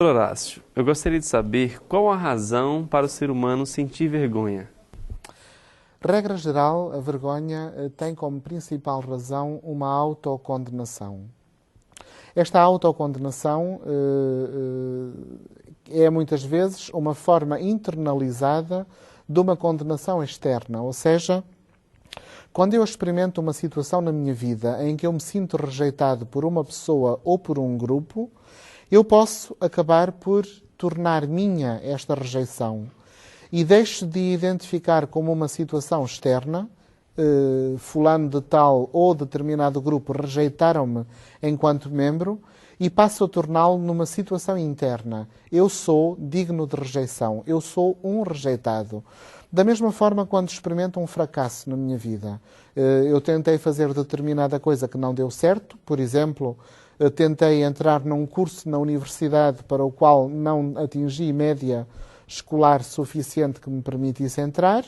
Horácio, eu gostaria de saber qual a razão para o ser humano sentir vergonha. Regra geral, a vergonha tem como principal razão uma autocondenação. Esta autocondenação é muitas vezes uma forma internalizada de uma condenação externa, ou seja, quando eu experimento uma situação na minha vida em que eu me sinto rejeitado por uma pessoa ou por um grupo, eu posso acabar por tornar minha esta rejeição e deixo de identificar como uma situação externa, fulano de tal ou determinado grupo rejeitaram-me enquanto membro, e passo a torná-lo numa situação interna. Eu sou digno de rejeição, eu sou um rejeitado. Da mesma forma, quando experimento um fracasso na minha vida, eu tentei fazer determinada coisa que não deu certo, por exemplo, tentei entrar num curso na universidade para o qual não atingi média escolar suficiente que me permitisse entrar,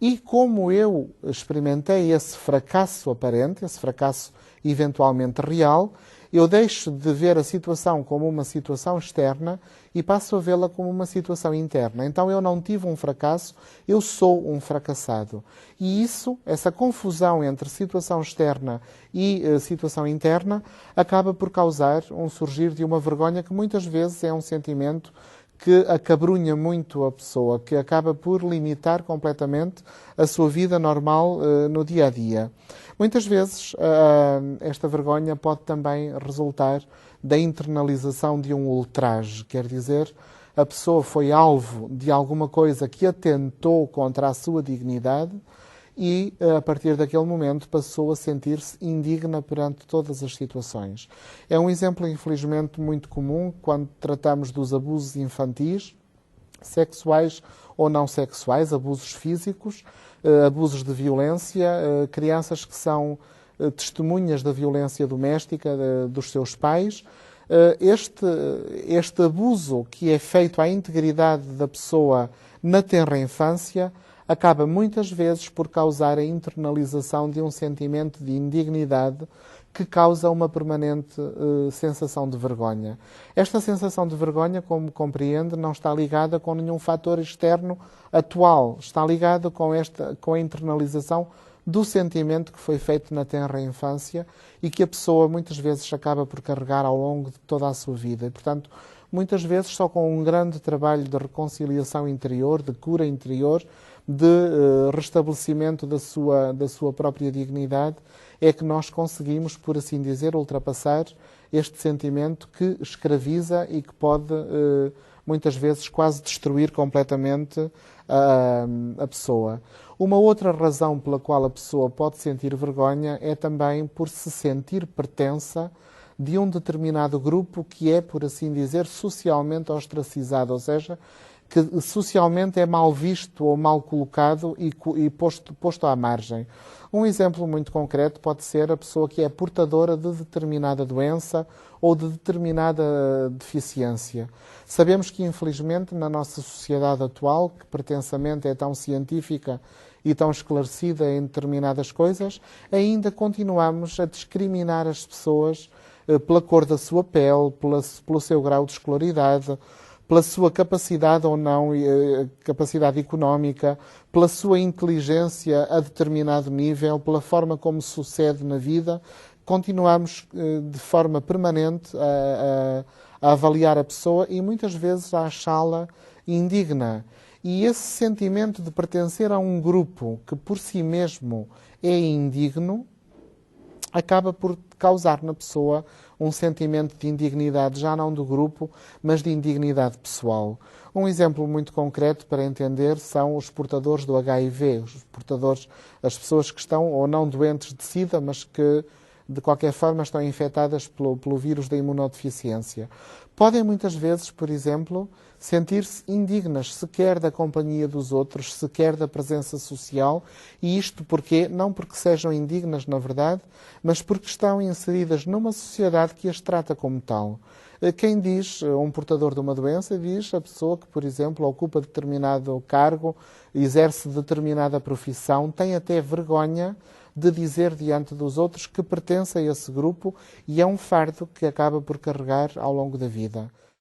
e como eu experimentei esse fracasso aparente, esse fracasso eventualmente real, eu deixo de ver a situação como uma situação externa e passo a vê-la como uma situação interna. Então eu não tive um fracasso, eu sou um fracassado. E isso, essa confusão entre situação externa e situação interna, acaba por causar um surgir de uma vergonha que muitas vezes é um sentimento que acabrunha muito a pessoa, que acaba por limitar completamente a sua vida normal no dia a dia. Muitas vezes esta vergonha pode também resultar da internalização de um ultraje, quer dizer, a pessoa foi alvo de alguma coisa que atentou contra a sua dignidade e, a partir daquele momento, passou a sentir-se indigna perante todas as situações. É um exemplo, infelizmente, muito comum quando tratamos dos abusos infantis, sexuais ou não sexuais, abusos físicos, abusos de violência, crianças que são testemunhas da violência doméstica dos seus pais. Este abuso que é feito à integridade da pessoa na tenra infância acaba muitas vezes por causar a internalização de um sentimento de indignidade que causa uma permanente sensação de vergonha. Esta sensação de vergonha, como compreende, não está ligada com nenhum fator externo atual, está ligada com a internalização do sentimento que foi feito na tenra infância e que a pessoa muitas vezes acaba por carregar ao longo de toda a sua vida. E, portanto, muitas vezes só com um grande trabalho de reconciliação interior, de cura interior, de restabelecimento da sua própria dignidade, é que nós conseguimos, por assim dizer, ultrapassar este sentimento que escraviza e que pode, muitas vezes, quase destruir completamente a pessoa. Uma outra razão pela qual a pessoa pode sentir vergonha é também por se sentir pertença de um determinado grupo que é, por assim dizer, socialmente ostracizado, ou seja, que socialmente é mal visto ou mal colocado e posto à margem. Um exemplo muito concreto pode ser a pessoa que é portadora de determinada doença ou de determinada deficiência. Sabemos que, infelizmente, na nossa sociedade atual, que pretensamente é tão científica e tão esclarecida em determinadas coisas, ainda continuamos a discriminar as pessoas pela cor da sua pele, pelo seu grau de escolaridade, pela sua capacidade ou não, capacidade económica, pela sua inteligência a determinado nível, pela forma como sucede na vida, continuamos de forma permanente a avaliar a pessoa e muitas vezes a achá-la indigna. E esse sentimento de pertencer a um grupo que por si mesmo é indigno, acaba por causar na pessoa um sentimento de indignidade, já não do grupo, mas de indignidade pessoal. Um exemplo muito concreto para entender são os portadores do HIV, os portadores, as pessoas que estão ou não doentes de SIDA, mas que de qualquer forma estão infectadas pelo vírus da imunodeficiência. Podem muitas vezes, por exemplo, sentir-se indignas, sequer da companhia dos outros, sequer da presença social, e isto porque, não porque sejam indignas na verdade, mas porque estão inseridas numa sociedade que as trata como tal. Quem diz um portador de uma doença, diz a pessoa que, por exemplo, ocupa determinado cargo, exerce determinada profissão, tem até vergonha de dizer diante dos outros que pertence a esse grupo e é um fardo que acaba por carregar ao longo da vida.